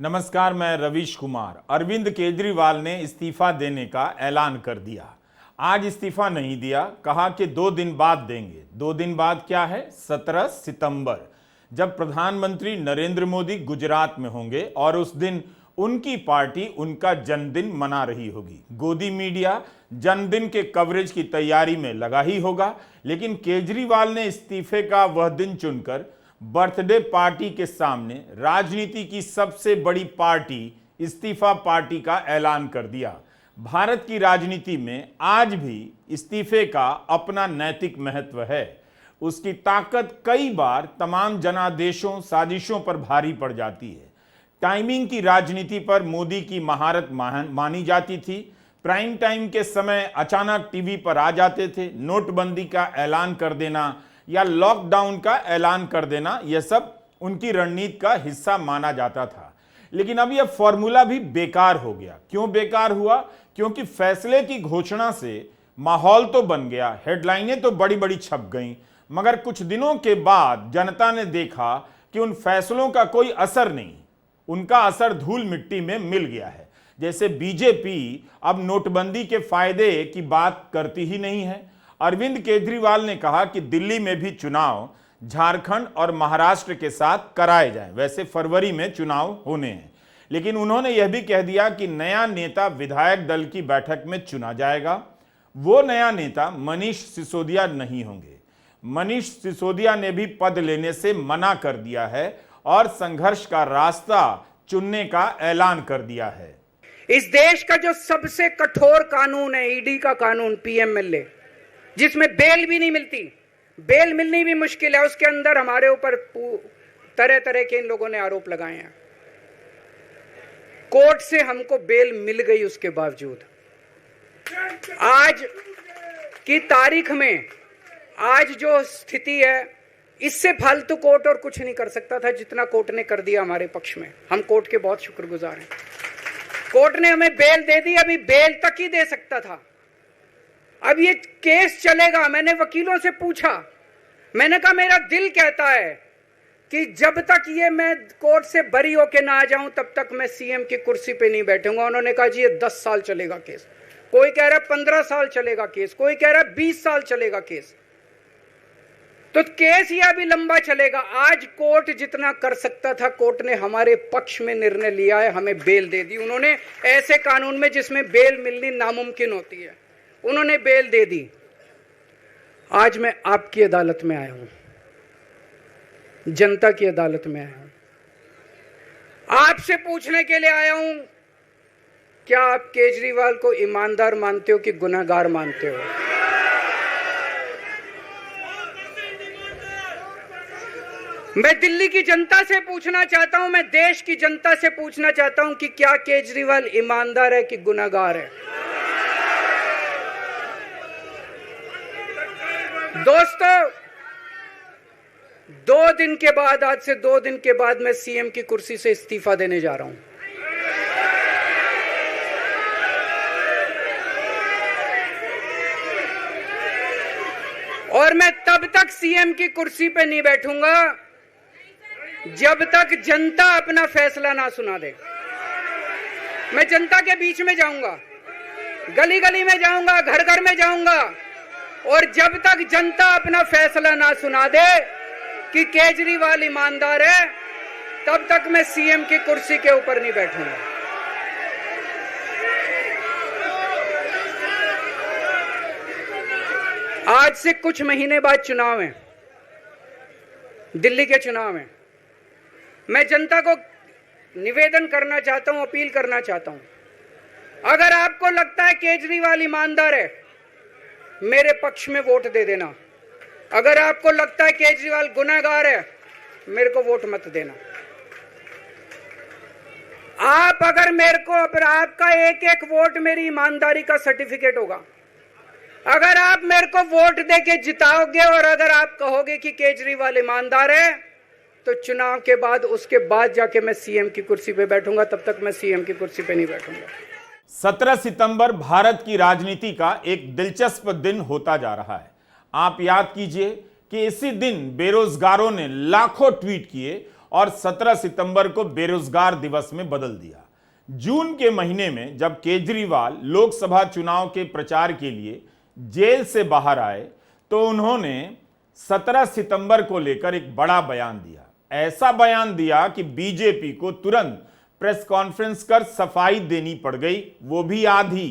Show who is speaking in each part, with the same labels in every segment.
Speaker 1: नमस्कार, मैं रवीश कुमार। अरविंद केजरीवाल ने इस्तीफा देने का ऐलान कर दिया। आज इस्तीफा नहीं दिया, कहा कि 2 दिन बाद देंगे। 2 दिन बाद क्या है? 17 सितंबर, जब प्रधानमंत्री नरेंद्र मोदी गुजरात में होंगे और उस दिन उनकी पार्टी उनका जन्मदिन मना रही होगी। गोदी मीडिया जन्मदिन के कवरेज की तैयारी में लगा ही होगा, लेकिन केजरीवाल ने इस्तीफे का वह दिन चुनकर बर्थडे पार्टी के सामने राजनीति की सबसे बड़ी पार्टी इस्तीफा पार्टी का ऐलान कर दिया। भारत की राजनीति में आज भी इस्तीफे का अपना नैतिक महत्व है। उसकी ताकत कई बार तमाम जनादेशों साजिशों पर भारी पड़ जाती है। टाइमिंग की राजनीति पर मोदी की महारत मानी जाती थी। प्राइम टाइम के समय अचानक टीवी पर आ जाते थे। नोटबंदी का ऐलान कर देना या लॉकडाउन का ऐलान कर देना, यह सब उनकी रणनीति का हिस्सा माना जाता था। लेकिन अब यह फॉर्मूला भी बेकार हो गया। क्यों बेकार हुआ? क्योंकि फैसले की घोषणा से माहौल तो बन गया, हेडलाइनें तो बड़ी बड़ी छप गईं, मगर कुछ दिनों के बाद जनता ने देखा कि उन फैसलों का कोई असर नहीं, उनका असर धूल मिट्टी में मिल गया है। जैसे बीजेपी अब नोटबंदी के फायदे की बात करती ही नहीं है। अरविंद केजरीवाल ने कहा कि दिल्ली में भी चुनाव झारखंड और महाराष्ट्र के साथ कराए जाएं। वैसे फरवरी में चुनाव होने हैं, लेकिन उन्होंने यह भी कह दिया कि नया नेता विधायक दल की बैठक में चुना जाएगा। वो नया नेता मनीष सिसोदिया नहीं होंगे। मनीष सिसोदिया ने भी पद लेने से मना कर दिया है और संघर्ष का रास्ता चुनने का ऐलान कर दिया है।
Speaker 2: इस देश का जो सबसे कठोर कानून है ईडी का कानून, पीएमएलए, जिसमें बेल भी नहीं मिलती, बेल मिलनी भी मुश्किल है, उसके अंदर हमारे ऊपर तरह तरह के इन लोगों ने आरोप लगाए हैं। कोर्ट से हमको बेल मिल गई, उसके बावजूद आज की तारीख में आज जो स्थिति है, इससे फालतू कोर्ट और कुछ नहीं कर सकता था जितना कोर्ट ने कर दिया हमारे पक्ष में। हम कोर्ट के बहुत शुक्रगुजार हैं। कोर्ट ने हमें बेल दे दी, अभी बेल तक ही दे सकता था। अब ये केस चलेगा। मैंने वकीलों से पूछा, मैंने कहा मेरा दिल कहता है कि जब तक ये मैं कोर्ट से बरी होके ना आ जाऊं तब तक मैं सीएम की कुर्सी पे नहीं बैठूंगा। उन्होंने कहा जी ये 10 साल चलेगा केस, कोई कह रहा है 15 साल चलेगा केस, कोई कह रहा है 20 साल चलेगा केस। तो केस ये अभी लंबा चलेगा। आज कोर्ट जितना कर सकता था, कोर्ट ने हमारे पक्ष में निर्णय लिया है, हमें बेल दे दी। उन्होंने ऐसे कानून में जिसमें बेल मिलनी नामुमकिन होती है, उन्होंने बेल दे दी। आज मैं आपकी अदालत में आया हूं, जनता की अदालत में आया हूं, आपसे पूछने के लिए आया हूं, क्या आप केजरीवाल को ईमानदार मानते हो कि गुनहगार मानते हो? मैं दिल्ली की जनता से पूछना चाहता हूं, मैं देश की जनता से पूछना चाहता हूं कि क्या केजरीवाल ईमानदार है कि गुनहगार है? दोस्तों, 2 दिन के बाद, आज से 2 दिन के बाद मैं सीएम की कुर्सी से इस्तीफा देने जा रहा हूं। और मैं तब तक सीएम की कुर्सी पे नहीं बैठूंगा जब तक जनता अपना फैसला ना सुना दे। मैं जनता के बीच में जाऊंगा, गली गली में जाऊंगा, घर घर में जाऊंगा, और जब तक जनता अपना फैसला ना सुना दे कि केजरीवाल ईमानदार है, तब तक मैं सीएम की कुर्सी के ऊपर नहीं बैठूंगा। आज से कुछ महीने बाद चुनाव है, दिल्ली के चुनाव है। मैं जनता को निवेदन करना चाहता हूं, अपील करना चाहता हूं, अगर आपको लगता है केजरीवाल ईमानदार है, मेरे पक्ष में वोट दे देना। अगर आपको लगता है केजरीवाल गुनहगार है, मेरे को वोट मत देना। आप अगर मेरे को, अगर आपका एक एक वोट मेरी ईमानदारी का सर्टिफिकेट होगा। अगर आप मेरे को वोट देके जिताओगे और अगर आप कहोगे कि केजरीवाल ईमानदार है, तो चुनाव के बाद, उसके बाद जाके मैं सीएम की कुर्सी पे बैठूंगा। तब तक मैं सीएम की कुर्सी पे नहीं बैठूंगा।
Speaker 1: 17 सितंबर भारत की राजनीति का एक दिलचस्प दिन होता जा रहा है। आप याद कीजिए कि इसी दिन बेरोजगारों ने लाखों ट्वीट किए और 17 सितंबर को बेरोजगार दिवस में बदल दिया। जून के महीने में जब केजरीवाल लोकसभा चुनाव के प्रचार के लिए जेल से बाहर आए तो उन्होंने 17 सितंबर को लेकर एक बड़ा बयान दिया। ऐसा बयान दिया कि बीजेपी को तुरंत प्रेस कॉन्फ्रेंस कर सफाई देनी पड़ गई, वो भी आधी।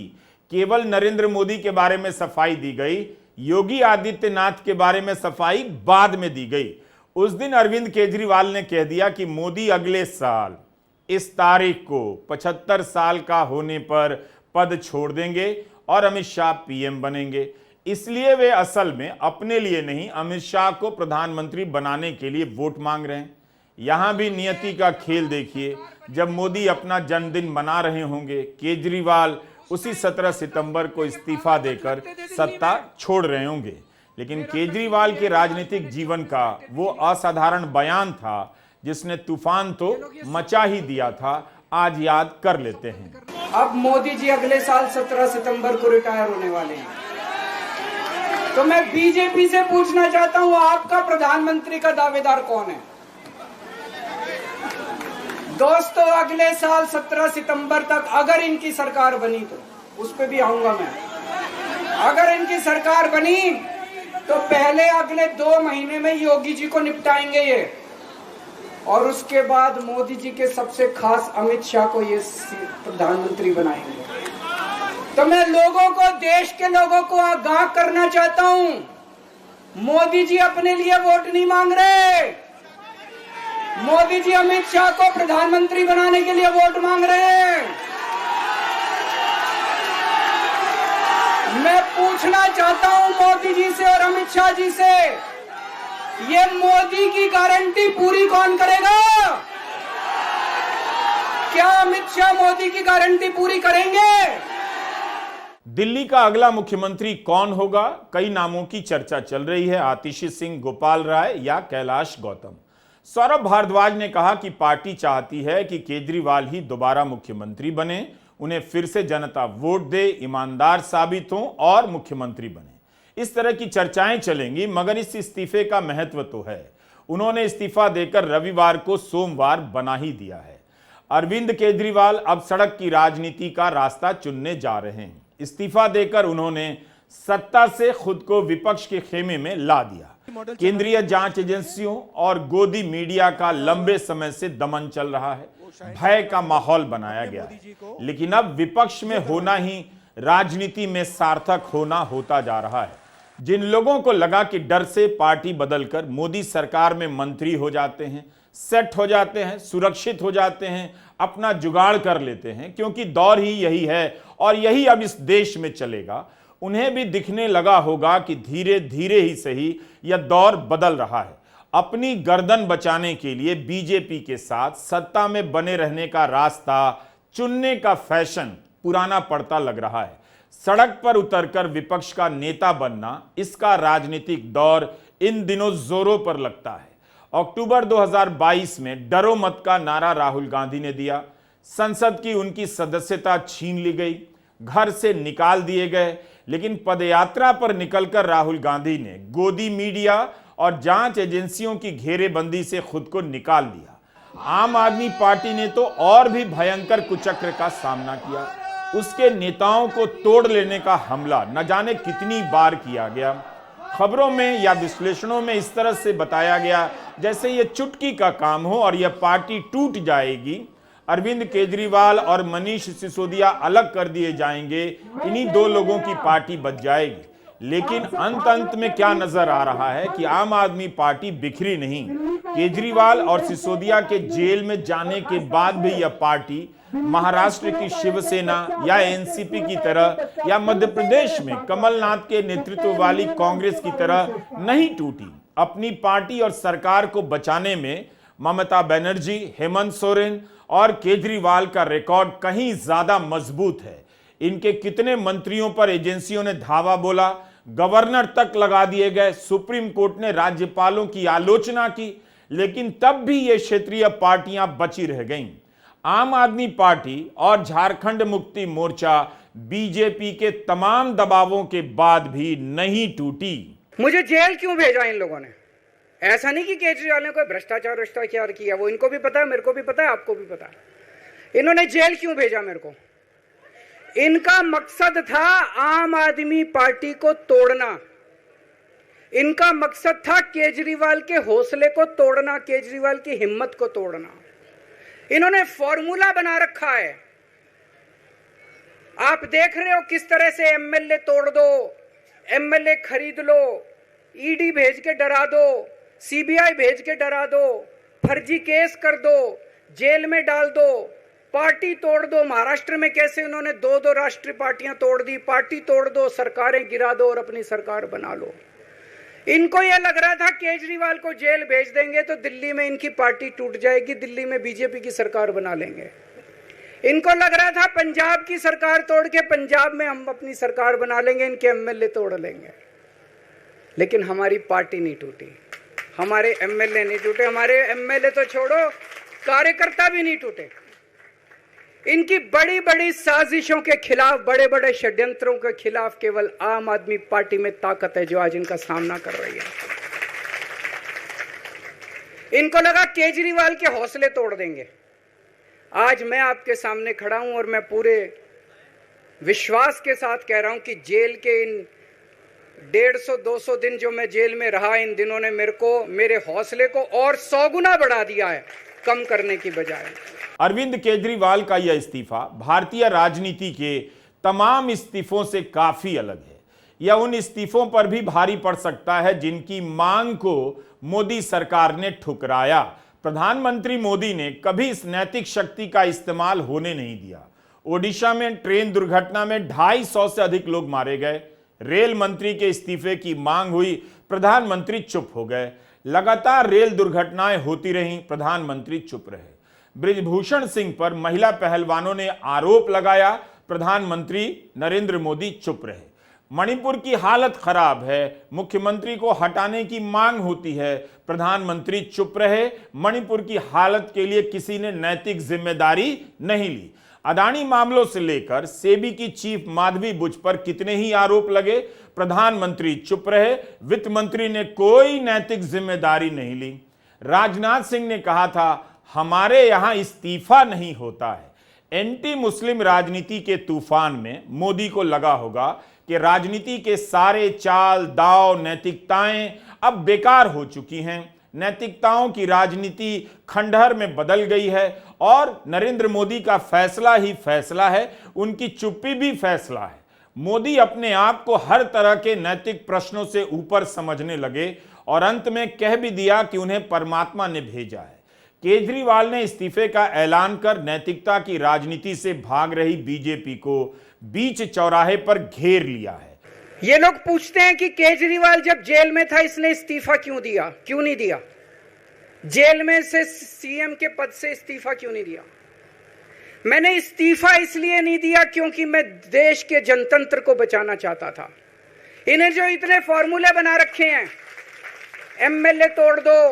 Speaker 1: केवल नरेंद्र मोदी के बारे में सफाई दी गई, योगी आदित्यनाथ के बारे में सफाई बाद में दी गई। उस दिन अरविंद केजरीवाल ने कह दिया कि मोदी अगले साल इस तारीख को 75 साल का होने पर पद छोड़ देंगे और अमित शाह पीएम बनेंगे। इसलिए वे असल में अपने लिए नहीं, अमित शाह को प्रधानमंत्री बनाने के लिए वोट मांग रहे हैं। यहां भी नियति का खेल देखिए, जब मोदी अपना जन्मदिन मना रहे होंगे, केजरीवाल उसी 17 सितंबर को इस्तीफा देकर सत्ता छोड़ रहे होंगे। लेकिन केजरीवाल के राजनीतिक जीवन का वो असाधारण बयान था जिसने तूफान तो मचा ही दिया था, आज याद कर लेते हैं।
Speaker 2: अब मोदी जी अगले साल 17 सितंबर को रिटायर होने वाले हैं, तो मैं बीजेपी से पूछना चाहता हूं, आपका प्रधानमंत्री का दावेदार कौन है? दोस्तों, अगले साल 17 सितंबर तक अगर इनकी सरकार बनी, तो उस पर भी आऊंगा मैं, अगर इनकी सरकार बनी तो पहले अगले 2 महीने में योगी जी को निपटाएंगे ये, और उसके बाद मोदी जी के सबसे खास अमित शाह को ये प्रधानमंत्री बनाएंगे। तो मैं लोगों को, देश के लोगों को आगाह करना चाहता हूं, मोदी जी अपने लिए वोट नहीं मांग रहे, मोदी जी अमित शाह को प्रधानमंत्री बनाने के लिए वोट मांग रहे हैं। मैं पूछना चाहता हूं मोदी जी से और अमित शाह जी से, ये मोदी की गारंटी पूरी कौन करेगा? क्या अमित शाह मोदी की गारंटी पूरी करेंगे?
Speaker 1: दिल्ली का अगला मुख्यमंत्री कौन होगा? कई नामों की चर्चा चल रही है, आतिशी सिंह, गोपाल राय या कैलाश गौतम। सौरभ भारद्वाज ने कहा कि पार्टी चाहती है कि केजरीवाल ही दोबारा मुख्यमंत्री बने, उन्हें फिर से जनता वोट दे, ईमानदार साबित हों और मुख्यमंत्री बने। इस तरह की चर्चाएं चलेंगी, मगर इस इस्तीफे का महत्व तो है। उन्होंने इस्तीफा देकर रविवार को सोमवार बना ही दिया है। अरविंद केजरीवाल अब सड़क की राजनीति का रास्ता चुनने जा रहे हैं। इस्तीफा देकर उन्होंने सत्ता से खुद को विपक्ष के खेमे में ला दिया। केंद्रीय जांच एजेंसियों और गोदी मीडिया का लंबे समय से दमन चल रहा है, भय का माहौल बनाया गया है। लेकिन अब विपक्ष में होना ही राजनीति में सार्थक होना होता जा रहा है। जिन लोगों को लगा कि डर से पार्टी बदलकर मोदी सरकार में मंत्री हो जाते हैं, सेट हो जाते हैं, सुरक्षित हो जाते हैं, अपना जुगाड़ कर लेते हैं, क्योंकि दौर ही यही है और यही अब इस देश में चलेगा, उन्हें भी दिखने लगा होगा कि धीरे धीरे ही सही यह दौर बदल रहा है। अपनी गर्दन बचाने के लिए बीजेपी के साथ सत्ता में बने रहने का रास्ता चुनने का फैशन पुराना पड़ता लग रहा है। सड़क पर उतरकर विपक्ष का नेता बनना, इसका राजनीतिक दौर इन दिनों जोरों पर लगता है। अक्टूबर 2022 में डरो मत का नारा राहुल गांधी ने दिया, संसद की उनकी सदस्यता छीन ली गई, घर से निकाल दिए गए, लेकिन पदयात्रा पर निकलकर राहुल गांधी ने गोदी मीडिया और जांच एजेंसियों की घेरेबंदी से खुद को निकाल लिया। आम आदमी पार्टी ने तो और भी भयंकर कुचक्र का सामना किया। उसके नेताओं को तोड़ लेने का हमला न जाने कितनी बार किया गया। खबरों में या विश्लेषणों में इस तरह से बताया गया जैसे ये चुटकी का काम हो और यह पार्टी टूट जाएगी, अरविंद केजरीवाल और मनीष सिसोदिया अलग कर दिए जाएंगे, इन्हीं 2 लोगों की पार्टी बच जाएगी। लेकिन अंत में क्या नजर आ रहा है कि आम आदमी पार्टी बिखरी नहीं। केजरीवाल और सिसोदिया के जेल में जाने के बाद भी यह पार्टी महाराष्ट्र की शिवसेना या एनसीपी की तरह या मध्य प्रदेश में कमलनाथ के नेतृत्व वाली कांग्रेस की तरह नहीं टूटी। अपनी पार्टी और सरकार को बचाने में ममता बनर्जी, हेमंत सोरेन और केजरीवाल का रिकॉर्ड कहीं ज्यादा मजबूत है। इनके कितने मंत्रियों पर एजेंसियों ने धावा बोला, गवर्नर तक लगा दिए गए, सुप्रीम कोर्ट ने राज्यपालों की आलोचना की, लेकिन तब भी ये क्षेत्रीय पार्टियां बची रह गईं। आम आदमी पार्टी और झारखंड मुक्ति मोर्चा बीजेपी के तमाम दबावों के बाद भी नहीं टूटी।
Speaker 2: मुझे जेल क्यों भेजा इन लोगों ने? ऐसा नहीं कि केजरीवाल ने कोई भ्रष्टाचार किया, वो इनको भी पता है, मेरे को भी पता है, आपको भी पता है। इन्होंने जेल क्यों भेजा मेरे को? इनका मकसद था आम आदमी पार्टी को तोड़ना। इनका मकसद था केजरीवाल के हौसले को तोड़ना, केजरीवाल की हिम्मत को तोड़ना। इन्होंने फॉर्मूला बना रखा है। आप देख रहे हो किस तरह से एमएलए तोड़ दो, एमएलए खरीद लो, ईडी भेज के डरा दो, सीबीआई भेज के डरा दो, फर्जी केस कर दो, जेल में डाल दो, पार्टी तोड़ दो। महाराष्ट्र में कैसे उन्होंने दो दो राष्ट्रीय पार्टियां तोड़ दी, पार्टी तोड़ दो, सरकारें गिरा दो और अपनी सरकार बना लो। इनको यह लग रहा था केजरीवाल को जेल भेज देंगे तो दिल्ली में इनकी पार्टी टूट जाएगी, दिल्ली में बीजेपी की सरकार बना लेंगे। इनको लग रहा था पंजाब की सरकार तोड़ के पंजाब में हम अपनी सरकार बना लेंगे, इनके एमएलए तोड़ लेंगे। लेकिन हमारी पार्टी नहीं टूटी, हमारे एमएलए नहीं टूटे, हमारे एमएलए तो छोड़ो, कार्यकर्ता भी नहीं टूटे। इनकी बड़ी बड़ी साजिशों के खिलाफ, बड़े बड़े षड्यंत्रों के खिलाफ केवल आम आदमी पार्टी में ताकत है जो आज इनका सामना कर रही है। इनको लगा केजरीवाल के हौसले तोड़ देंगे। आज मैं आपके सामने खड़ा हूं और मैं पूरे विश्वास के साथ कह रहा हूं कि जेल के इन 150-200 दिन जो मैं जेल में रहा, इन दिनों ने मेरे हौसले को और 100 गुना बढ़ा दिया है, कम करने की बजाय।
Speaker 1: अरविंद केजरीवाल का यह इस्तीफा भारतीय राजनीति के तमाम इस्तीफों से काफी अलग है। यह उन इस्तीफों पर भी भारी पड़ सकता है जिनकी मांग को मोदी सरकार ने ठुकराया। प्रधानमंत्री मोदी ने कभी इस नैतिक शक्ति का इस्तेमाल होने नहीं दिया। ओडिशा में ट्रेन दुर्घटना में 250 से अधिक लोग मारे गए। रेल मंत्री के इस्तीफे की मांग हुई, प्रधानमंत्री चुप हो गए। लगातार रेल दुर्घटनाएं होती रहीं, प्रधानमंत्री चुप रहे। बृजभूषण सिंह पर महिला पहलवानों ने आरोप लगाया, प्रधानमंत्री नरेंद्र मोदी चुप रहे। मणिपुर की हालत खराब है, मुख्यमंत्री को हटाने की मांग होती है, प्रधानमंत्री चुप रहे। मणिपुर की हालत के लिए किसी ने नैतिक जिम्मेदारी नहीं ली। अदानी मामलों से लेकर सेबी की चीफ माधवी बुच पर कितने ही आरोप लगे, प्रधानमंत्री चुप रहे। वित्त मंत्री ने कोई नैतिक जिम्मेदारी नहीं ली। राजनाथ सिंह ने कहा था हमारे यहां इस्तीफा नहीं होता है। एंटी मुस्लिम राजनीति के तूफान में मोदी को लगा होगा कि राजनीति के सारे चाल दाव, नैतिकताएं अब बेकार हो चुकी हैं। नैतिकताओं की राजनीति खंडहर में बदल गई है और नरेंद्र मोदी का फैसला ही फैसला है, उनकी चुप्पी भी फैसला है। मोदी अपने आप को हर तरह के नैतिक प्रश्नों से ऊपर समझने लगे और अंत में कह भी दिया कि उन्हें परमात्मा ने भेजा है। केजरीवाल ने इस्तीफे का ऐलान कर नैतिकता की राजनीति से भाग रही बीजेपी को बीच चौराहे पर घेर लिया है।
Speaker 2: ये लोग पूछते हैं कि केजरीवाल जब जेल में था इसने इस्तीफा क्यों दिया, क्यों नहीं दिया? जेल में से सीएम के पद से इस्तीफा क्यों नहीं दिया? मैंने इस्तीफा इसलिए नहीं दिया क्योंकि मैं देश के जनतंत्र को बचाना चाहता था। इन्हें जो इतने फॉर्मूले बना रखे हैं, एमएलए तोड़ दो,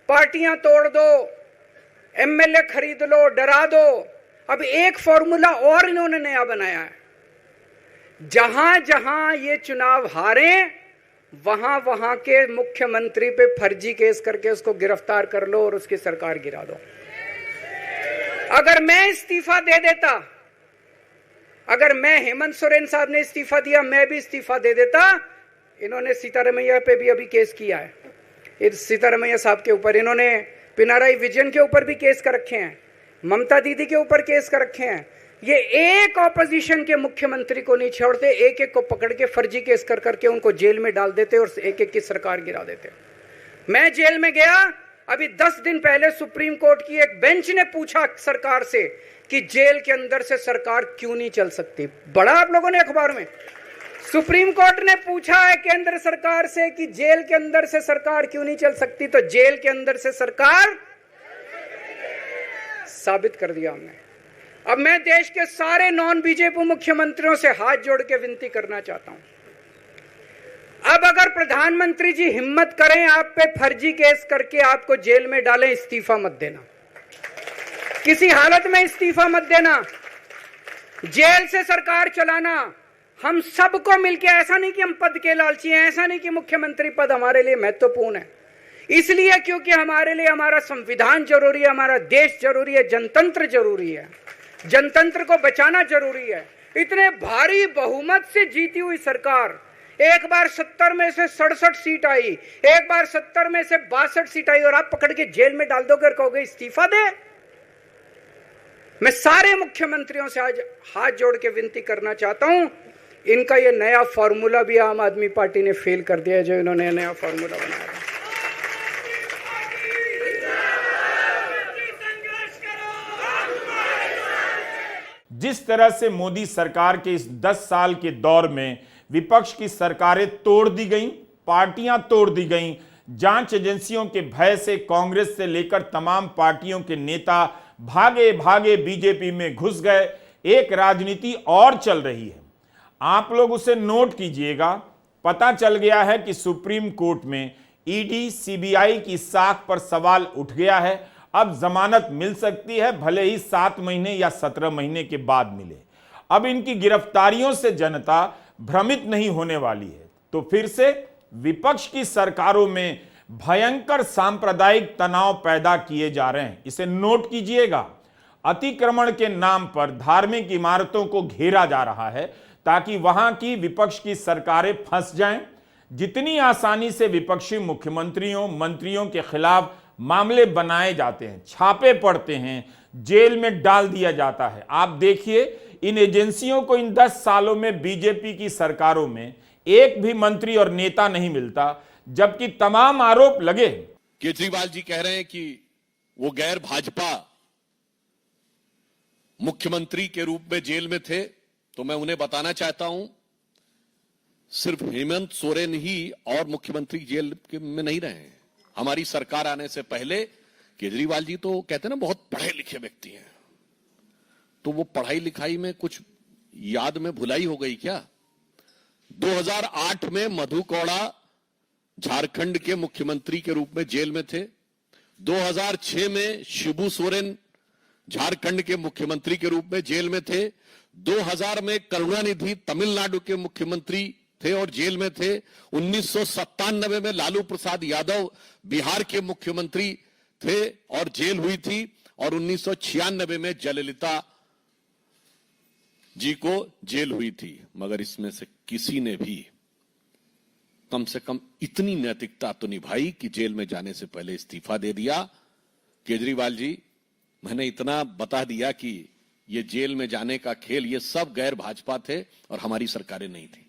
Speaker 2: पार्टियां तोड़ दो, एमएलए खरीद लो, डरा दो, अब एक फॉर्मूला और इन्होंने नया बनाया है। जहां जहां ये चुनाव हारे वहां वहां के मुख्यमंत्री पे फर्जी केस करके उसको गिरफ्तार कर लो और उसकी सरकार गिरा दो। अगर मैं इस्तीफा दे देता, अगर मैं हेमंत सोरेन साहब ने इस्तीफा दिया, मैं भी इस्तीफा दे देता, इन्होंने सीतारमैया पे भी अभी केस किया है, सीतारमैया साहब के ऊपर, इन्होंने पिनाराई विजयन के ऊपर भी केस कर रखे हैं, ममता दीदी के ऊपर केस कर रखे हैं। ये एक ऑपोजिशन के मुख्यमंत्री को नहीं छोड़ते, एक एक को पकड़ के फर्जी केस कर करके उनको जेल में डाल देते और एक एक की सरकार गिरा देते। मैं जेल में गया, अभी 10 दिन पहले सुप्रीम कोर्ट की एक बेंच ने पूछा सरकार से कि जेल के अंदर से सरकार क्यों नहीं चल सकती। बड़ा आप लोगों ने अखबार में, सुप्रीम कोर्ट ने पूछा है केंद्र सरकार से कि जेल के अंदर से सरकार क्यों नहीं चल सकती, तो जेल के अंदर से सरकार साबित कर दिया हमने। अब मैं देश के सारे नॉन बीजेपी मुख्यमंत्रियों से हाथ जोड़ के विनती करना चाहता हूं, अब अगर प्रधानमंत्री जी हिम्मत करें आप पे फर्जी केस करके आपको जेल में डालें, इस्तीफा मत देना, किसी हालत में इस्तीफा मत देना, जेल से सरकार चलाना हम सबको मिलकर। ऐसा नहीं कि हम पद के लालची हैं, ऐसा नहीं कि मुख्यमंत्री पद हमारे लिए महत्वपूर्ण है, इसलिए क्योंकि हमारे लिए हमारा संविधान जरूरी है, हमारा देश जरूरी है, जनतंत्र जरूरी है, जनतंत्र को बचाना जरूरी है। इतने भारी बहुमत से जीती हुई सरकार, एक बार 70 में से 67 सीट आई, एक बार 70 में से 62 सीट आई, और आप पकड़ के जेल में डाल दोगे और कहोगे इस्तीफा दे। मैं सारे मुख्यमंत्रियों से आज हाथ जोड़ के विनती करना चाहता हूं, इनका ये नया फॉर्मूला भी आम आदमी पार्टी ने फेल कर दिया है, जो इन्होंने नया फॉर्मूला बनाया।
Speaker 1: जिस तरह से मोदी सरकार के इस 10 साल के दौर में विपक्ष की सरकारें तोड़ दी गईं, पार्टियां तोड़ दी गईं, जांच एजेंसियों के भय से कांग्रेस से लेकर तमाम पार्टियों के नेता भागे भागे बीजेपी में घुस गए, एक राजनीति और चल रही है। आप लोग उसे नोट कीजिएगा। पता चल गया है कि सुप्रीम कोर्ट में ईडी सीबीआई की साख पर सवाल उठ गया है। अब जमानत मिल सकती है, भले ही 7 महीने या 17 महीने के बाद मिले। अब इनकी गिरफ्तारियों से जनता भ्रमित नहीं होने वाली है। तो फिर से विपक्ष की सरकारों में भयंकर सांप्रदायिक तनाव पैदा किए जा रहे हैं, इसे नोट कीजिएगा। अतिक्रमण के नाम पर धार्मिक इमारतों को घेरा जा रहा है ताकि वहां की विपक्ष की सरकारें फंस जाएं। जितनी आसानी से विपक्षी मुख्यमंत्रियों मंत्रियों के खिलाफ मामले बनाए जाते हैं, छापे पड़ते हैं, जेल में डाल दिया जाता है। आप देखिए, इन एजेंसियों को इन 10 सालों में बीजेपी की सरकारों में एक भी मंत्री और नेता नहीं मिलता, जबकि तमाम आरोप लगे।
Speaker 3: केजरीवाल जी कह रहे हैं कि वो गैर भाजपा मुख्यमंत्री के रूप में जेल में थे, तो मैं उन्हें बताना चाहता हूं, सिर्फ हेमंत सोरेन ही और मुख्यमंत्री जेल में नहीं रहे हैं। हमारी सरकार आने से पहले केजरीवाल जी तो कहते हैं ना बहुत पढ़े लिखे व्यक्ति हैं, तो वो पढ़ाई लिखाई में कुछ याद में भुलाई हो गई क्या? 2008 में मधु कौड़ा झारखंड के मुख्यमंत्री के रूप में जेल में थे। 2006 में शिबू सोरेन झारखंड के मुख्यमंत्री के रूप में जेल में थे। 2000 में करुणानिधि तमिलनाडु के मुख्यमंत्री थे और जेल में थे। 1997 में लालू प्रसाद यादव बिहार के मुख्यमंत्री थे और जेल हुई थी। और 1996 में जयललिता जी को जेल हुई थी। मगर इसमें से किसी ने भी कम से कम इतनी नैतिकता तो निभाई कि जेल में जाने से पहले इस्तीफा दे दिया। केजरीवाल जी, मैंने इतना बता दिया कि ये जेल में जाने का खेल, ये सब गैर भाजपा थे और हमारी सरकारें नहीं थी।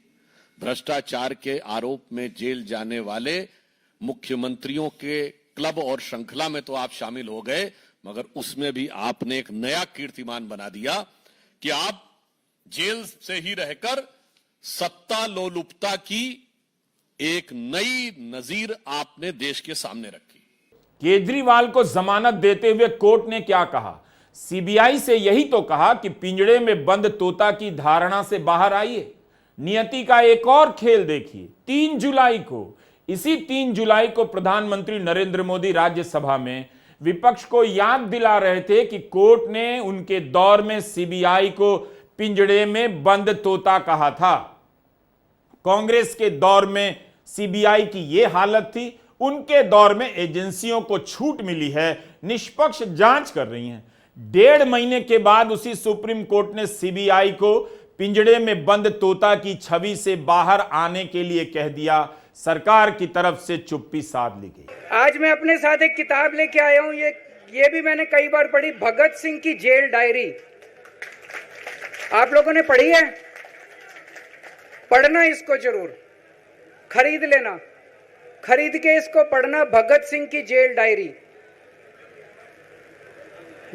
Speaker 3: भ्रष्टाचार के आरोप में जेल जाने वाले मुख्यमंत्रियों के क्लब और श्रृंखला में तो आप शामिल हो गए, मगर उसमें भी आपने एक नया कीर्तिमान बना दिया कि आप जेल से ही रहकर सत्ता लोलुपता की एक नई नजीर आपने देश के सामने रखी।
Speaker 1: केजरीवाल को जमानत देते हुए कोर्ट ने क्या कहा? सीबीआई से यही तो कहा कि पिंजड़े में बंद तोता की धारणा से बाहर आइए। नियति का एक और खेल देखिए। 3 जुलाई को, इसी 3 जुलाई को प्रधानमंत्री नरेंद्र मोदी राज्यसभा में विपक्ष को याद दिला रहे थे कि कोर्ट ने उनके दौर में सीबीआई को पिंजड़े में बंद तोता कहा था। कांग्रेस के दौर में सीबीआई की यह हालत थी, उनके दौर में एजेंसियों को छूट मिली है, निष्पक्ष जांच कर रही हैं। 1.5 महीने के बाद उसी सुप्रीम कोर्ट ने सीबीआई को पिंजड़े में बंद तोता की छवि से बाहर आने के लिए कह दिया। सरकार की तरफ से चुप्पी साध ली गई।
Speaker 2: आज मैं अपने साथ एक किताब लेके आया हूं, ये भी मैंने कई बार पढ़ी, भगत सिंह की जेल डायरी। आप लोगों ने पढ़ी है? पढ़ना इसको जरूर, खरीद लेना, खरीद के इसको पढ़ना, भगत सिंह की जेल डायरी।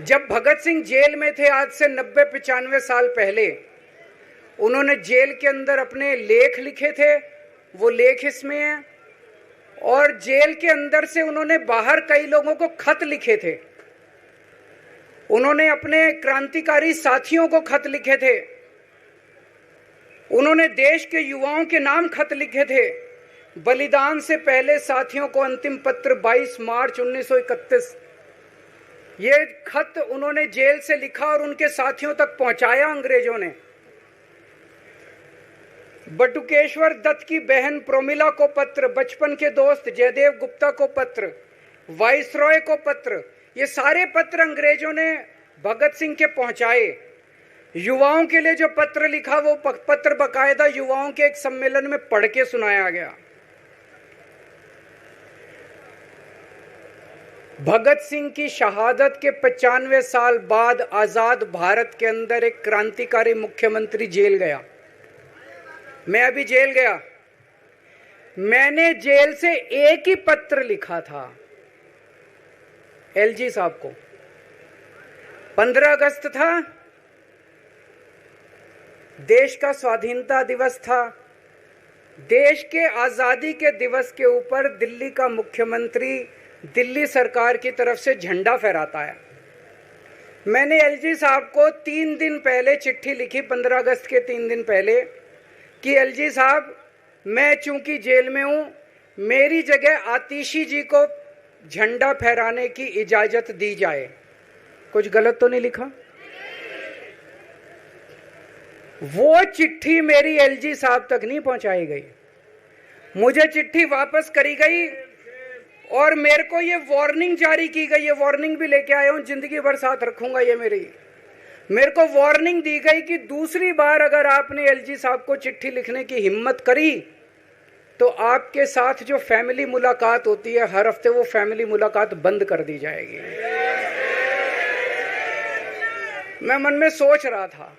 Speaker 2: जब भगत सिंह जेल में थे, आज से 90-95 साल पहले, उन्होंने जेल के अंदर अपने लेख लिखे थे, वो लेख इसमें है। और जेल के अंदर से उन्होंने बाहर कई लोगों को खत लिखे थे, उन्होंने अपने क्रांतिकारी साथियों को खत लिखे थे, उन्होंने देश के युवाओं के नाम खत लिखे थे। बलिदान से पहले साथियों को अंतिम पत्र 22 मार्च 1931। ये खत उन्होंने जेल से लिखा और उनके साथियों तक पहुंचाया अंग्रेजों ने। बटुकेश्वर दत्त की बहन प्रोमिला को पत्र, बचपन के दोस्त जयदेव गुप्ता को पत्र, वाइसरॉय को पत्र, ये सारे पत्र अंग्रेजों ने भगत सिंह के पहुंचाए। युवाओं के लिए जो पत्र लिखा वो पत्र बकायदा युवाओं के एक सम्मेलन में पढ़ के सुनाया गया। भगत सिंह की शहादत के 95 साल बाद आजाद भारत के अंदर एक क्रांतिकारी मुख्यमंत्री जेल गया। मैं अभी जेल गया, मैंने जेल से एक ही पत्र लिखा था एलजी साहब को। 15 अगस्त था, देश का स्वाधीनता दिवस था। देश के आजादी के दिवस के ऊपर दिल्ली का मुख्यमंत्री दिल्ली सरकार की तरफ से झंडा फहराता है। मैंने एलजी साहब को 3 दिन पहले चिट्ठी लिखी, 15 अगस्त के 3 दिन पहले, कि एलजी साहब, मैं चूंकि जेल में हूं, मेरी जगह आतिशी जी को झंडा फहराने की इजाजत दी जाए। कुछ गलत तो नहीं लिखा? वो चिट्ठी मेरी एलजी साहब तक नहीं पहुंचाई गई, मुझे चिट्ठी वापस करी गई और मेरे को ये वार्निंग जारी की गई। ये वार्निंग भी लेके आया हूं, जिंदगी भर साथ रखूंगा ये मेरे को वार्निंग दी गई कि दूसरी बार अगर आपने एलजी साहब को चिट्ठी लिखने की हिम्मत करी तो आपके साथ जो फैमिली मुलाकात होती है हर हफ्ते, वो फैमिली मुलाकात बंद कर दी जाएगी। मैं मन में सोच रहा था,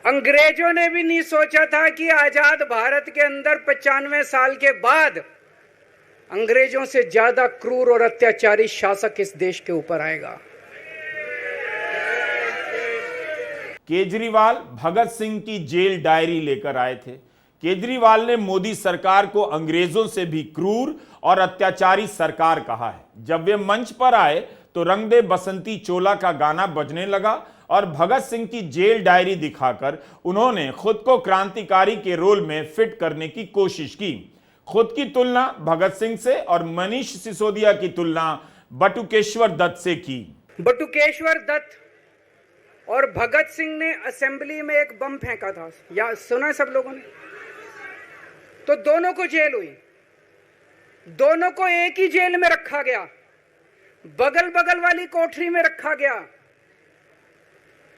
Speaker 2: अंग्रेजों ने भी नहीं सोचा था कि आजाद भारत के अंदर 95 साल के बाद अंग्रेजों से ज्यादा क्रूर और अत्याचारी शासक इस देश के ऊपर आएगा।
Speaker 1: केजरीवाल भगत सिंह की जेल डायरी लेकर आए थे। केजरीवाल ने मोदी सरकार को अंग्रेजों से भी क्रूर और अत्याचारी सरकार कहा है। जब वे मंच पर आए तो रंग दे बसंती चोला का गाना बजने लगा और भगत सिंह की जेल डायरी दिखाकर उन्होंने खुद को क्रांतिकारी के रोल में फिट करने की कोशिश की। खुद की तुलना भगत सिंह से और मनीष सिसोदिया की तुलना बटुकेश्वर दत्त से की।
Speaker 2: बटुकेश्वर दत्त और भगत सिंह ने असेंबली में एक बम फेंका था, या सुना है सब लोगों ने? तो दोनों को जेल हुई, दोनों को एक ही जेल में रखा गया, बगल बगल वाली कोठरी में रखा गया।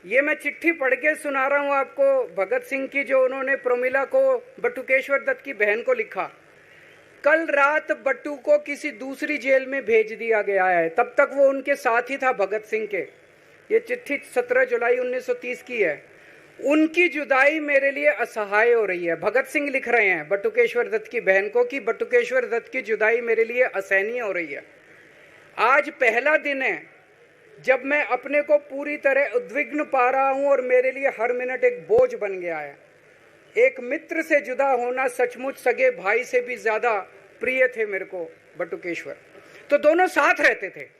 Speaker 2: ये मैं चिट्ठी पढ़ के सुना रहा हूं आपको, भगत सिंह की, जो उन्होंने प्रोमिला को, बटुकेश्वर दत्त की बहन को लिखा। कल रात बट्टू को किसी दूसरी जेल में भेज दिया गया है, तब तक वो उनके साथ ही था भगत सिंह के। ये चिट्ठी 17 जुलाई 1930 की है। उनकी जुदाई मेरे लिए असहाय हो रही है। भगत सिंह लिख रहे हैं बटुकेश्वर दत्त की बहन को कि बटुकेश्वर दत्त की जुदाई मेरे लिए असहनीय हो रही है। आज पहला दिन है जब मैं अपने को पूरी तरह उद्विग्न पा रहा हूं और मेरे लिए हर मिनट एक बोझ बन गया है। एक मित्र से जुदा होना सचमुच सगे भाई से भी ज्यादा प्रिय थे मेरे को बटुकेश्वर। तो दोनों साथ रहते थे।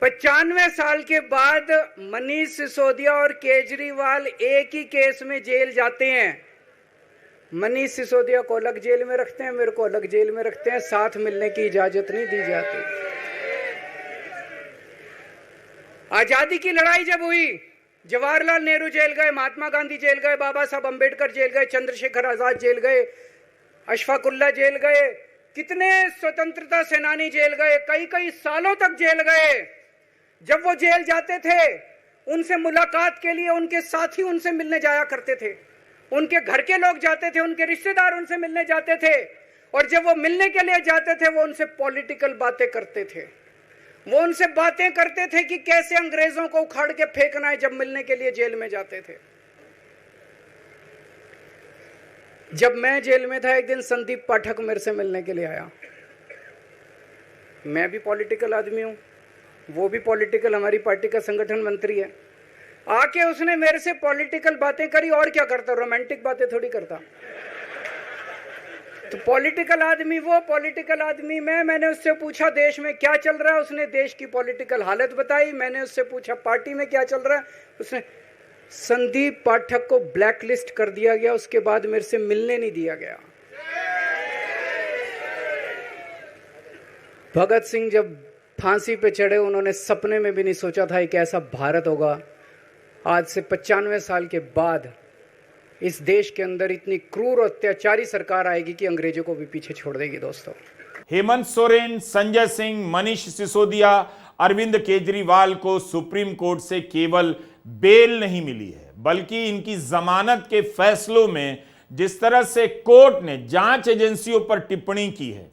Speaker 2: 95 साल के बाद मनीष सिसोदिया और केजरीवाल एक ही केस में जेल जाते हैं। मनीष सिसोदिया को अलग जेल में रखते हैं, मेरे को अलग जेल में रखते हैं, साथ मिलने की इजाजत नहीं दी जाती। आजादी की लड़ाई जब हुई, जवाहरलाल नेहरू जेल गए, महात्मा गांधी जेल गए, बाबा साहब अंबेडकर जेल गए, चंद्रशेखर आजाद जेल गए, अशफाकुल्ला जेल गए, कितने स्वतंत्रता सेनानी जेल गए, कई कई सालों तक जेल गए। जब वो जेल जाते थे उनसे मुलाकात के लिए उनके साथी उनसे मिलने जाया करते थे, उनके घर के लोग जाते थे, उनके रिश्तेदार उनसे मिलने जाते थे, और जब वो मिलने के लिए जाते थे वो उनसे पॉलिटिकल बातें करते थे। वो उनसे बातें करते थे कि कैसे अंग्रेजों को उखाड़ के फेंकना है, जब मिलने के लिए जेल में जाते थे। जब मैं जेल में था एक दिन संदीप पाठक मेरे से मिलने के लिए आया। मैं भी पॉलिटिकल आदमी हूं, वो भी पॉलिटिकल, हमारी पार्टी का संगठन मंत्री है। आके उसने मेरे से पॉलिटिकल बातें करी, और क्या करता, रोमांटिक बातें थोड़ी करता। तो पॉलिटिकल आदमी वो, पॉलिटिकल आदमी मैंने उससे पूछा देश में क्या चल रहा है, उसने देश की पॉलिटिकल हालत बताई। मैंने उससे पूछा पार्टी में क्या चल रहा है, उसने, संदीप पाठक को ब्लैकलिस्ट कर दिया गया, उसके बाद मेरे से मिलने नहीं दिया गया। भगत सिंह जब फांसी पे चढ़े, उन्होंने सपने में भी नहीं सोचा था कि ऐसा भारत होगा। आज से 95 साल के बाद इस देश के अंदर इतनी क्रूर और अत्याचारी सरकार आएगी कि अंग्रेजों को भी पीछे छोड़ देगी दोस्तों।
Speaker 1: हेमंत सोरेन, संजय सिंह, मनीष सिसोदिया, अरविंद केजरीवाल को सुप्रीम कोर्ट से केवल बेल नहीं मिली है, बल्कि इनकी जमानत के फैसलों में जिस तरह से कोर्ट ने जांच एजेंसियों पर टिप्पणी की है,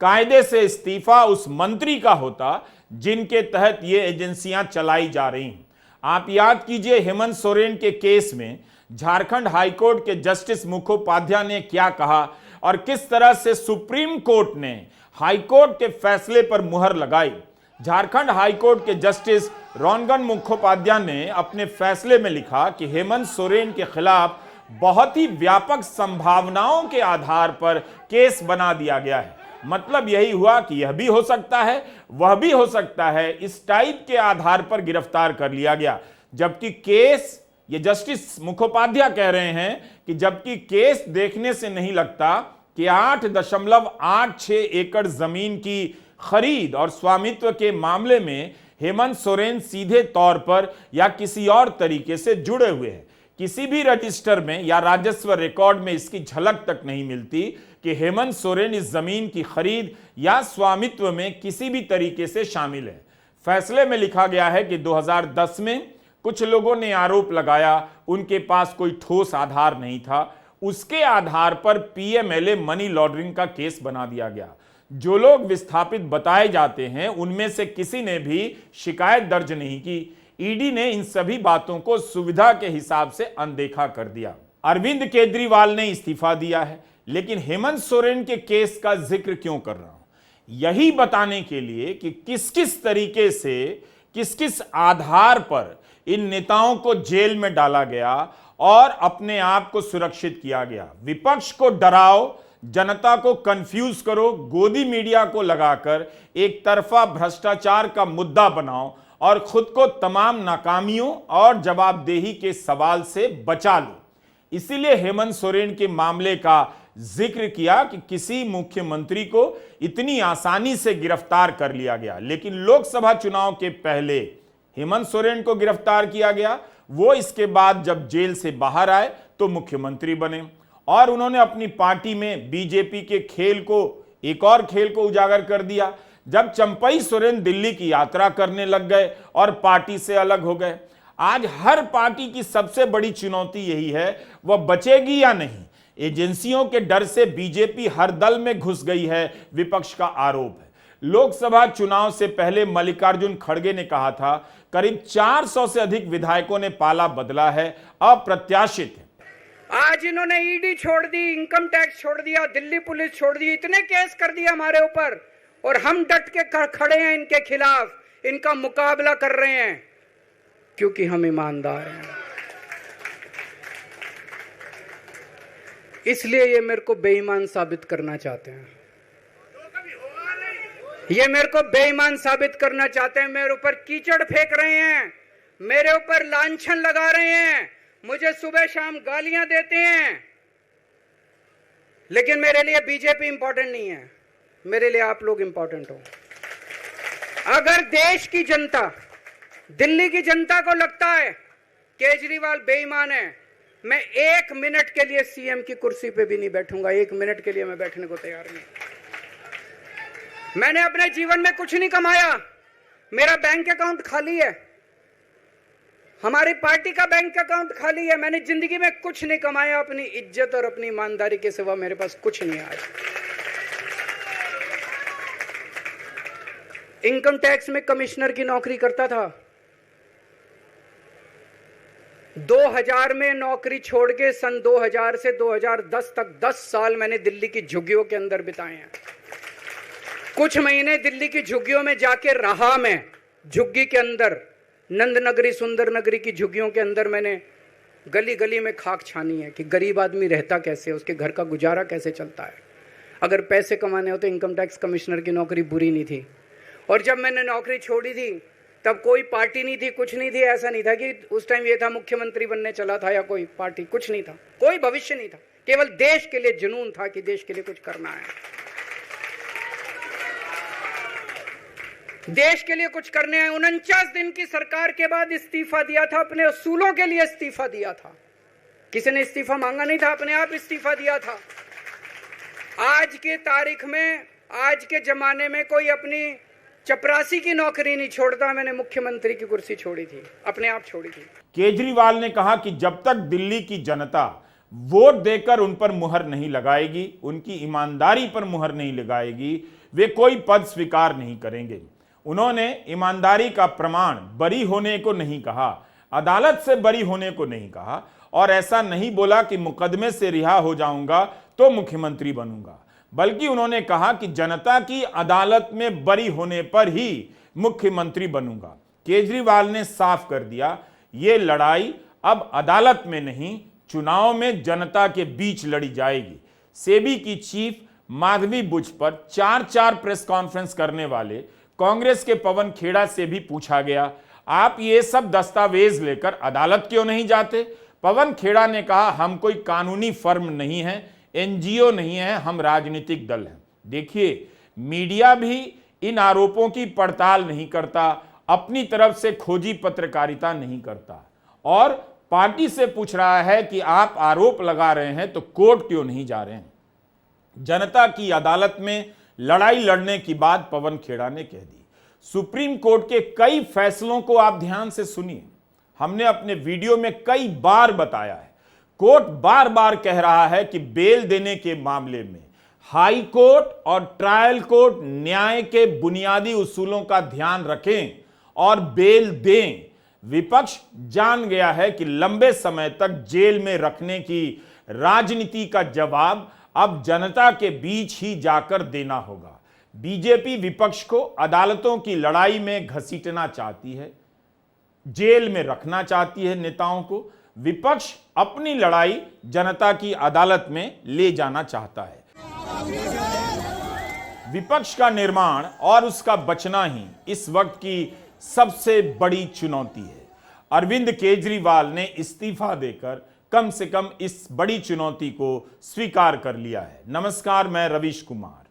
Speaker 1: कायदे से इस्तीफा उस मंत्री का होता जिनके तहत ये एजेंसियां चलाई जा रही हैं। आप याद कीजिए, हेमंत सोरेन के केस में झारखंड हाईकोर्ट के जस्टिस मुखोपाध्याय ने क्या कहा और किस तरह से सुप्रीम कोर्ट ने हाईकोर्ट के फैसले पर मुहर लगाई। झारखंड हाईकोर्ट के जस्टिस रोनगन मुखोपाध्याय ने अपने फैसले में लिखा कि हेमंत सोरेन के खिलाफ बहुत ही व्यापक संभावनाओं के आधार पर केस बना दिया गया है। मतलब यही हुआ कि यह भी हो सकता है, वह भी हो सकता है, इस टाइप के आधार पर गिरफ्तार कर लिया गया। जबकि केस, ये जस्टिस मुखोपाध्याय कह रहे हैं कि जबकि केस देखने से नहीं लगता कि 8.86 एकड़ जमीन की खरीद और स्वामित्व के मामले में हेमंत सोरेन सीधे तौर पर या किसी और तरीके से जुड़े हुए हैं। किसी भी रजिस्टर में या राजस्व रिकॉर्ड में इसकी झलक तक नहीं मिलती कि हेमंत सोरेन इस जमीन की खरीद या स्वामित्व में किसी भी तरीके से शामिल है। फैसले में लिखा गया है कि 2010 में कुछ लोगों ने आरोप लगाया, उनके पास कोई ठोस आधार नहीं था, उसके आधार पर पीएमएलए मनी लॉन्ड्रिंग का केस बना दिया गया। जो लोग विस्थापित बताए जाते हैं उनमें से किसी ने भी शिकायत दर्ज नहीं की। ईडी ने इन सभी बातों को सुविधा के हिसाब से अनदेखा कर दिया। अरविंद केजरीवाल ने इस्तीफा दिया है, लेकिन हेमंत सोरेन के केस का जिक्र क्यों कर रहा हूं? यही बताने के लिए कि किस किस तरीके से, किस किस आधार पर इन नेताओं को जेल में डाला गया और अपने आप को सुरक्षित किया गया। विपक्ष को डराओ, जनता को कंफ्यूज करो, गोदी मीडिया को लगाकर एक तरफा भ्रष्टाचार का मुद्दा बनाओ और खुद को तमाम नाकामियों और जवाबदेही के सवाल से बचा लो। इसीलिए हेमंत सोरेन के मामले का जिक्र किया कि किसी मुख्यमंत्री को इतनी आसानी से गिरफ्तार कर लिया गया। लेकिन लोकसभा चुनाव के पहले हेमंत सोरेन को गिरफ्तार किया गया, वो इसके बाद जब जेल से बाहर आए तो मुख्यमंत्री बने और उन्होंने अपनी पार्टी में बीजेपी के खेल को, एक और खेल को उजागर कर दिया। जब चंपई सोरेन दिल्ली की यात्रा करने लग गए और पार्टी से अलग हो गए। आज हर पार्टी की सबसे बड़ी चुनौती यही है, वह बचेगी या नहीं। एजेंसियों के डर से बीजेपी हर दल में घुस गई है, विपक्ष का आरोप है। लोकसभा चुनाव से पहले मल्लिकार्जुन खड़गे ने कहा था, करीब 400 से अधिक विधायकों ने पाला बदला है, अप्रत्याशित है।
Speaker 2: आज इन्होंने ईडी छोड़ दी, इनकम टैक्स छोड़ दिया, दिल्ली पुलिस छोड़ दी, इतने केस कर दिया हमारे ऊपर और हम डट के खड़े हैं इनके खिलाफ, इनका मुकाबला कर रहे हैं क्योंकि हम ईमानदार हैं। इसलिए ये मेरे को बेईमान साबित करना चाहते हैं, ये मेरे को बेईमान साबित करना चाहते हैं। मेरे ऊपर कीचड़ फेंक रहे हैं, मेरे ऊपर लांछन लगा रहे हैं, मुझे सुबह शाम गालियां देते हैं। लेकिन मेरे लिए बीजेपी इंपॉर्टेंट नहीं है, मेरे लिए आप लोग इंपॉर्टेंट हो। अगर देश की जनता, दिल्ली की जनता को लगता है केजरीवाल बेईमान है, मैं 1 मिनट के लिए सीएम की कुर्सी पे भी नहीं बैठूंगा। 1 मिनट के लिए मैं बैठने को तैयार नहीं। मैंने अपने जीवन में कुछ नहीं कमाया, मेरा बैंक अकाउंट खाली है, हमारी पार्टी का बैंक अकाउंट खाली है। मैंने जिंदगी में कुछ नहीं कमाया, अपनी इज्जत और अपनी ईमानदारी के सिवा मेरे पास कुछ नहीं आया। इनकम टैक्स में कमिश्नर की नौकरी करता था, 2000 में नौकरी छोड़ के सन 2000 से 2010 तक 10 साल मैंने दिल्ली की झुग्गियों के अंदर बिताए हैं। कुछ महीने दिल्ली की झुग्गियों में जाके रहा मैं, झुग्गी के अंदर, नंद नगरी, सुंदर नगरी की झुग्गियों के अंदर मैंने गली गली में खाक छानी है कि गरीब आदमी रहता कैसे, उसके घर का गुजारा कैसे चलता है। अगर पैसे कमाने हो तो इनकम टैक्स कमिश्नर की नौकरी बुरी नहीं थी। और जब मैंने नौकरी छोड़ी थी तब कोई पार्टी नहीं थी, कुछ नहीं थी। ऐसा नहीं था कि उस टाइम ये था मुख्यमंत्री बनने चला था या कोई पार्टी, कुछ नहीं था, कोई भविष्य नहीं था। केवल देश के लिए जुनून था कि देश के लिए कुछ करना है, देश के लिए कुछ करने हैं। 49 दिन की सरकार के बाद इस्तीफा दिया था, अपने असूलों के लिए इस्तीफा दिया था। किसी ने इस्तीफा मांगा नहीं था, अपने आप इस्तीफा दिया था। आज के तारीख में, आज के जमाने में कोई अपनी चपरासी की नौकरी नहीं छोड़ता। मैंने मुख्यमंत्री की कुर्सी छोड़ी थी, अपने आप छोड़ी थी।
Speaker 1: केजरीवाल ने कहा कि जब तक दिल्ली की जनता वोट देकर उन पर मुहर नहीं लगाएगी, उनकी ईमानदारी पर मुहर नहीं लगाएगी, वे कोई पद स्वीकार नहीं करेंगे। उन्होंने ईमानदारी का प्रमाण बरी होने को नहीं कहा, अदालत से बरी होने को नहीं कहा, और ऐसा नहीं बोला कि मुकदमे से रिहा हो जाऊंगा तो मुख्यमंत्री बनूंगा, बल्कि उन्होंने कहा कि जनता की अदालत में बरी होने पर ही मुख्यमंत्री बनूंगा। केजरीवाल ने साफ कर दिया, ये लड़ाई अब अदालत में नहीं, चुनाव में जनता के बीच लड़ी जाएगी। सेबी की चीफ माधवी बुच पर 4 प्रेस कॉन्फ्रेंस करने वाले कांग्रेस के पवन खेड़ा से भी पूछा गया, आप ये सब दस्तावेज लेकर अदालत क्यों नहीं जाते? पवन खेड़ा ने कहा, हम कोई कानूनी फर्म नहीं है, एनजीओ नहीं है, हम राजनीतिक दल हैं। देखिए, मीडिया भी इन आरोपों की पड़ताल नहीं करता, अपनी तरफ से खोजी पत्रकारिता नहीं करता, और पार्टी से पूछ रहा है कि आप आरोप लगा रहे हैं तो कोर्ट क्यों नहीं जा रहे हैं। जनता की अदालत में लड़ाई लड़ने की बात पवन खेड़ा ने कह दी। सुप्रीम कोर्ट के कई फैसलों को आप ध्यान से सुनिए, हमने अपने वीडियो में कई बार बताया है। कोर्ट बार बार कह रहा है कि बेल देने के मामले में हाई कोर्ट और ट्रायल कोर्ट न्याय के बुनियादी उसूलों का ध्यान रखें और बेल दें। विपक्ष जान गया है कि लंबे समय तक जेल में रखने की राजनीति का जवाब अब जनता के बीच ही जाकर देना होगा। बीजेपी विपक्ष को अदालतों की लड़ाई में घसीटना चाहती है, जेल में रखना चाहती है नेताओं को। विपक्ष अपनी लड़ाई जनता की अदालत में ले जाना चाहता है। विपक्ष का निर्माण और उसका बचना ही इस वक्त की सबसे बड़ी चुनौती है। अरविंद केजरीवाल ने इस्तीफा देकर कम से कम इस बड़ी चुनौती को स्वीकार कर लिया है। नमस्कार, मैं रवीश कुमार।